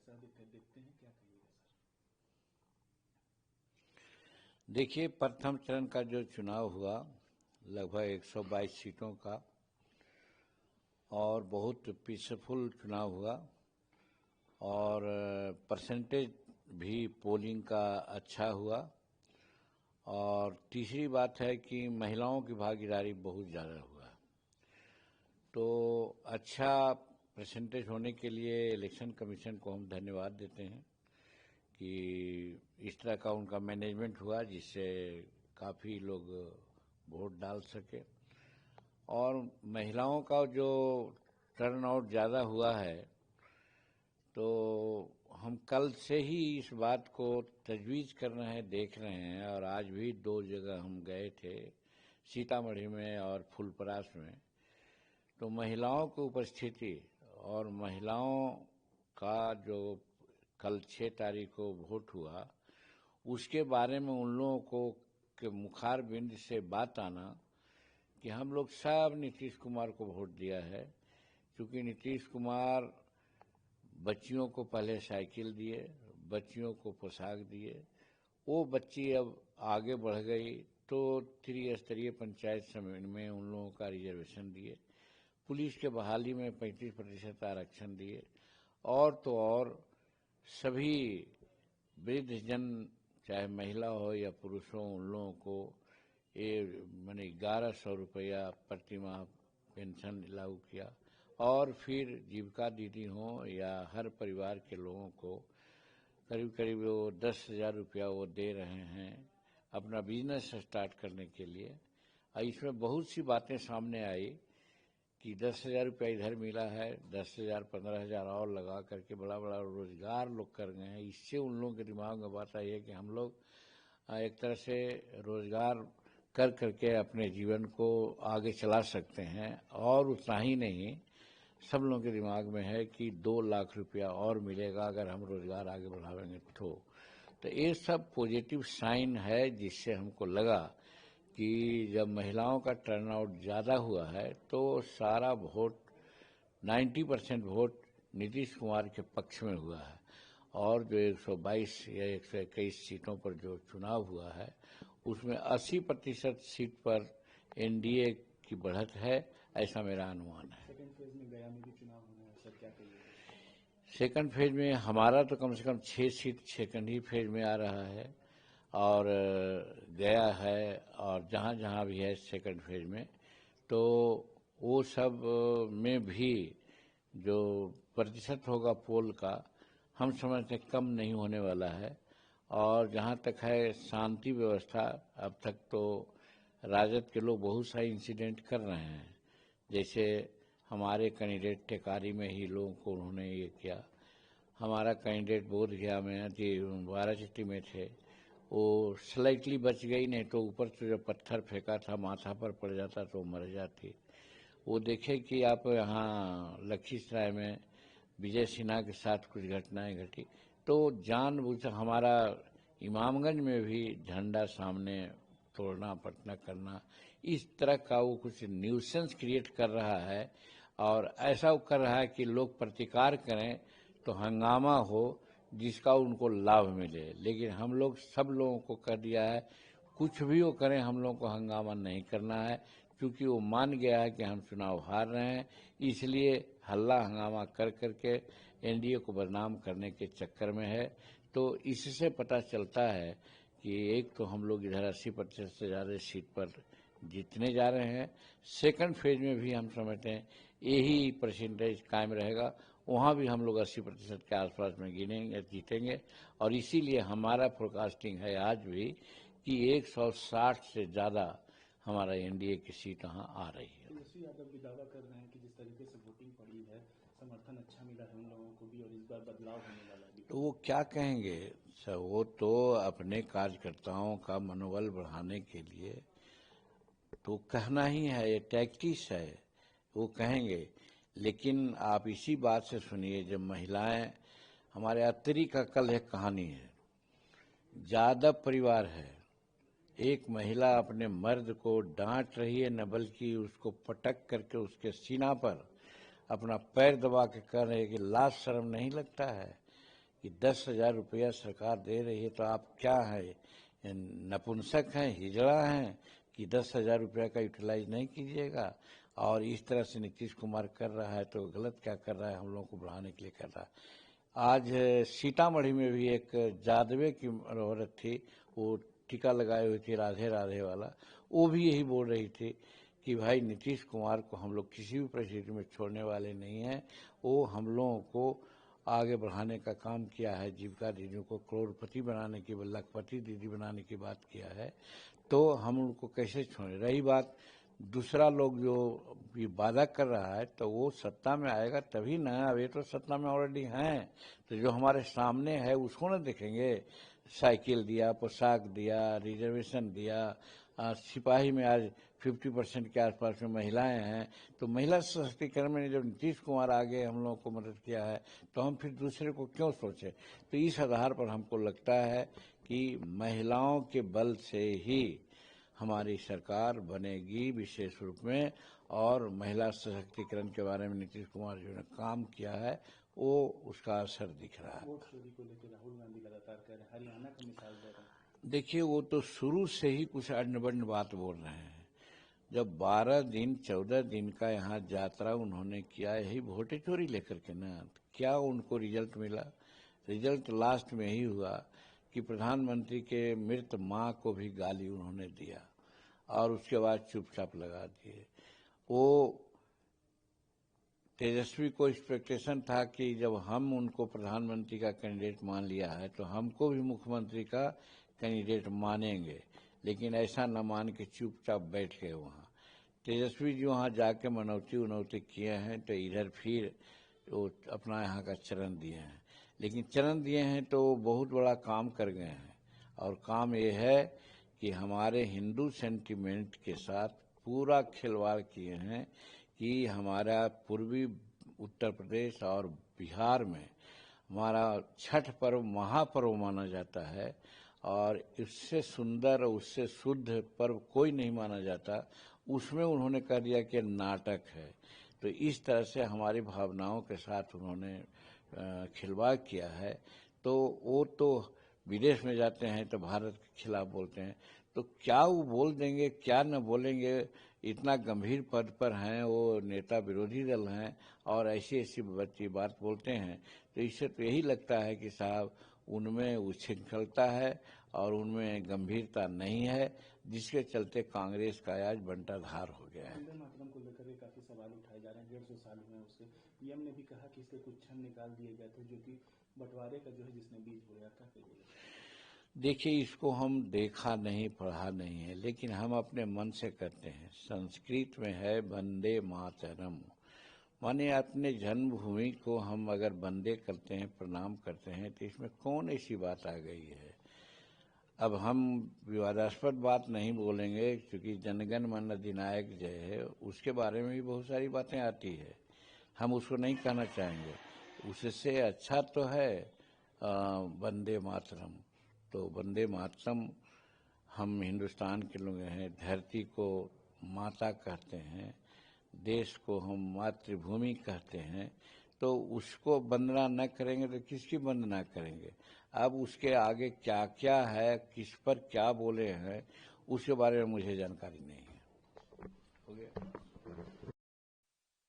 ऐसा देखते हैं, क्या कहिएगा सर? देखिए, प्रथम चरण का जो चुनाव हुआ लगभग 122 सीटों का और बहुत पीसफुल चुनाव हुआ और परसेंटेज भी पोलिंग का अच्छा हुआ। और तीसरी बात है कि महिलाओं की भागीदारी बहुत ज़्यादा हुआ। तो अच्छा परसेंटेज होने के लिए इलेक्शन कमीशन को हम धन्यवाद देते हैं कि इस तरह का उनका मैनेजमेंट हुआ जिससे काफ़ी लोग वोट डाल सके। और महिलाओं का जो टर्न आउट ज़्यादा हुआ है तो हम कल से ही इस बात को तजवीज़ कर रहे हैं, देख रहे हैं। और आज भी 2 जगह हम गए थे, सीतामढ़ी में और फुलपरास में। तो महिलाओं की उपस्थिति और महिलाओं का जो कल 6 तारीख को वोट हुआ उसके बारे में उन लोगों को के मुखार बिंद से बात आना कि हम लोग सब नीतीश कुमार को वोट दिया है, क्योंकि नीतीश कुमार बच्चियों को पहले साइकिल दिए, बच्चियों को पोशाक दिए। वो बच्ची अब आगे बढ़ गई तो त्रिस्तरीय पंचायत समिति में उन लोगों का रिजर्वेशन दिए, पुलिस के बहाली में 35% आरक्षण दिए। और तो और सभी वृद्ध जन, चाहे महिला हो या पुरुष हो, उन लोगों को ये मैंने 1100 रुपया प्रति माह पेंशन लागू किया। और फिर जीविका दीदी हो या हर परिवार के लोगों को करीब करीब वो 10,000 रुपया वो दे रहे हैं अपना बिजनेस स्टार्ट करने के लिए। इसमें बहुत सी बातें सामने आई कि 10,000 रुपया इधर मिला है, 10,000 15,000 और लगा करके बड़ा बड़ा रोजगार लोग कर गए हैं। इससे उन लोगों के दिमाग में बात आई है कि हम लोग एक तरह से रोजगार कर करके अपने जीवन को आगे चला सकते हैं। और उतना ही नहीं, सब लोगों के दिमाग में है कि 2 लाख रुपया और मिलेगा अगर हम रोजगार आगे बढ़ावेंगे। तो ये सब पॉजिटिव साइन है, जिससे हमको लगा कि जब महिलाओं का टर्नआउट ज़्यादा हुआ है तो सारा वोट 90% वोट नीतीश कुमार के पक्ष में हुआ है। और जो 122 या 121 सीटों पर जो चुनाव हुआ है उसमें 80% सीट पर एनडीए की बढ़त है, ऐसा मेरा अनुमान है। सेकंड फेज में गया में भी चुनाव होना है सर, क्या कहिएगा? सेकंड फेज में हमारा तो कम से कम 6 सीट सेकंड ही फेज में आ रहा है और गया है और जहाँ जहाँ भी है सेकंड फेज में, तो वो सब में भी जो प्रतिशत होगा पोल का हम समझते कम नहीं होने वाला है। और जहाँ तक है शांति व्यवस्था, अब तक तो राजद के लोग बहुत सारे इंसिडेंट कर रहे हैं। जैसे हमारे कैंडिडेट टेकारी में ही लोगों को उन्होंने ये किया, हमारा कैंडिडेट बोधगया में थी, वाराणसी में थे, वो स्लाइटली बच गई, नहीं तो ऊपर से जो पत्थर फेंका था माथा पर पड़ जाता तो मर जाती। वो देखे कि आप यहाँ लखीसराय में विजय सिन्हा के साथ कुछ घटनाएं घटी, तो जानबूझ हमारा इमामगंज में भी झंडा सामने तोड़ना पटना करना, इस तरह का वो कुछ न्यूसेंस क्रिएट कर रहा है। और ऐसा वो कर रहा है कि लोग प्रतिकार करें तो हंगामा हो जिसका उनको लाभ मिले। लेकिन हम लोग सब लोगों को कर दिया है, कुछ भी वो करें हम लोगों को हंगामा नहीं करना है, क्योंकि वो मान गया है कि हम चुनाव हार रहे हैं। इसलिए हल्ला हंगामा कर करके एनडीए को बदनाम करने के चक्कर में है। तो इससे पता चलता है कि एक तो हम लोग इधर 80% से ज़्यादा सीट पर जीतने जा रहे हैं, सेकंड फेज में भी हम समझते हैं यही परसेंटेज कायम रहेगा, वहाँ भी हम लोग 80% के आसपास में गिनेंगे, जीतेंगे। और इसीलिए हमारा फोरकास्टिंग है आज भी कि 160 से ज़्यादा हमारा एनडीए की सीट यहाँ आ रही है। तेजस्वी यादव भी दावा कर रहे हैं कि जिस तरीके से वोटिंग पड़ी है, समर्थन अच्छा मिला है उन लोगों को भी और इस बार बदलाव होने वाला है। तो वो क्या कहेंगे सर, वो तो अपने कार्यकर्ताओं का मनोबल बढ़ाने के लिए तो कहना ही है, ये टैक्टिस है, वो कहेंगे। लेकिन आप इसी बात से सुनिए, जब महिलाएं, हमारे अत्तरी का कल एक कहानी है, यादव परिवार है, एक महिला अपने मर्द को डांट रही है, न बल्कि उसको पटक करके उसके सीना पर अपना पैर दबा के कह रहे हैं कि लाज शर्म नहीं लगता है, कि 10,000 रुपया सरकार दे रही है तो आप क्या है, नपुंसक हैं, हिजड़ा हैं कि 10,000 रुपया का यूटिलाइज नहीं कीजिएगा। और इस तरह से नीतीश कुमार कर रहा है तो गलत क्या कर रहा है, हम लोगों को बढ़ाने के लिए कर रहा है। आज सीतामढ़ी में भी एक जादवे की औरत थी, वो टीका लगाए हुई थी राधे राधे वाला, वो भी यही बोल रही थी कि भाई नीतीश कुमार को हम लोग किसी भी परिस्थिति में छोड़ने वाले नहीं हैं। वो हम लोगों को आगे बढ़ाने का काम किया है, जीविका दीदियों को करोड़पति बनाने की, लखपति दीदी बनाने की बात किया है, तो हम उनको कैसे छोड़ें। रही बात दूसरा लोग जो ये वादा कर रहा है तो वो सत्ता में आएगा तभी ना, अब ये तो सत्ता में ऑलरेडी हैं, तो जो हमारे सामने है उसको ना देखेंगे। साइकिल दिया, पोशाक दिया, रिजर्वेशन दिया, सिपाही में आज 50% के आसपास में महिलाएं हैं, तो महिला सशक्तिकरण में जब नीतीश कुमार आगे हम लोगों को मदद किया है तो हम फिर दूसरे को क्यों सोचें। तो इस आधार पर हमको लगता है कि महिलाओं के बल से ही हमारी सरकार बनेगी विशेष रूप में, और महिला सशक्तिकरण के बारे में नीतीश कुमार जो ने काम किया है वो उसका असर दिख रहा है। वोट चोरी को लेकर राहुल गांधी लगातार कह रहे हैं, हरियाणा का मिसाल दे रहे हैं। देखिए, वो तो शुरू से ही कुछ अण्ड-बण्ड बात बोल रहे हैं। जब 12 दिन 14 दिन का यहाँ यात्रा उन्होंने किया, यही वोट चोरी लेकर के ना, क्या उनको रिजल्ट मिला? रिजल्ट लास्ट में ही हुआ कि प्रधानमंत्री के मृत माँ को भी गाली उन्होंने दिया और उसके बाद चुपचाप लगा दिए। वो तेजस्वी को एक्सपेक्टेशन था कि जब हम उनको प्रधानमंत्री का कैंडिडेट मान लिया है तो हमको भी मुख्यमंत्री का कैंडिडेट मानेंगे, लेकिन ऐसा न मान के चुपचाप बैठ गए वहाँ। तेजस्वी जी वहाँ जाके मनौती उनौती किए हैं तो इधर फिर वो अपना यहाँ का चरण दिए हैं, लेकिन चरण दिए हैं तो बहुत बड़ा काम कर गए हैं। और काम ये है कि हमारे हिंदू सेंटिमेंट के साथ पूरा खिलवाड़ किए हैं कि हमारा पूर्वी उत्तर प्रदेश और बिहार में हमारा छठ पर्व महापर्व माना जाता है और इससे सुंदर उससे शुद्ध पर्व कोई नहीं माना जाता, उसमें उन्होंने कह दिया कि नाटक है। तो इस तरह से हमारी भावनाओं के साथ उन्होंने खिलवाड़ किया है। तो वो तो विदेश में जाते हैं तो भारत के खिलाफ बोलते हैं, तो क्या वो बोल देंगे क्या न बोलेंगे, इतना गंभीर पद पर हैं वो, नेता विरोधी दल हैं और ऐसी ऐसी बच्ची बात बोलते हैं। तो इससे तो यही लगता है कि साहब उनमें उच्छृंखलता है और उनमें गंभीरता नहीं है, जिसके चलते कांग्रेस का आज बंटाधार हो गया है। वंदे मातरम को लेकर के काफी सवाल उठाए जा रहे हैं, 150 साल हुए हैं उसके। पीएम ने भी कहा कि इसके कुछ क्षण निकाल दिए गए थे, जो कि बंटवारे का जो है जिसने बीज बोया। क्या कहिए? देखिए, इसको हम देखा नहीं पढ़ा नहीं है, लेकिन हम अपने मन से करते हैं। संस्कृत में है वंदे मातरम, माने अपने जन्मभूमि को हम अगर वंदे करते हैं, प्रणाम करते हैं, तो इसमें कौन ऐसी बात आ गई है। अब हम विवादास्पद बात नहीं बोलेंगे क्योंकि जनगण मन अधिनायक जय है, उसके बारे में भी बहुत सारी बातें आती है, हम उसको नहीं कहना चाहेंगे। उससे अच्छा तो है वंदे मातरम। तो वंदे मातरम हम हिंदुस्तान के लोग हैं, धरती को माता कहते हैं, देश को हम मातृभूमि कहते हैं, तो उसको वंदना न करेंगे तो किसकी वंदना करेंगे। अब उसके आगे क्या क्या है, किस पर क्या बोले हैं, उसके बारे में मुझे जानकारी नहीं है। हो गया।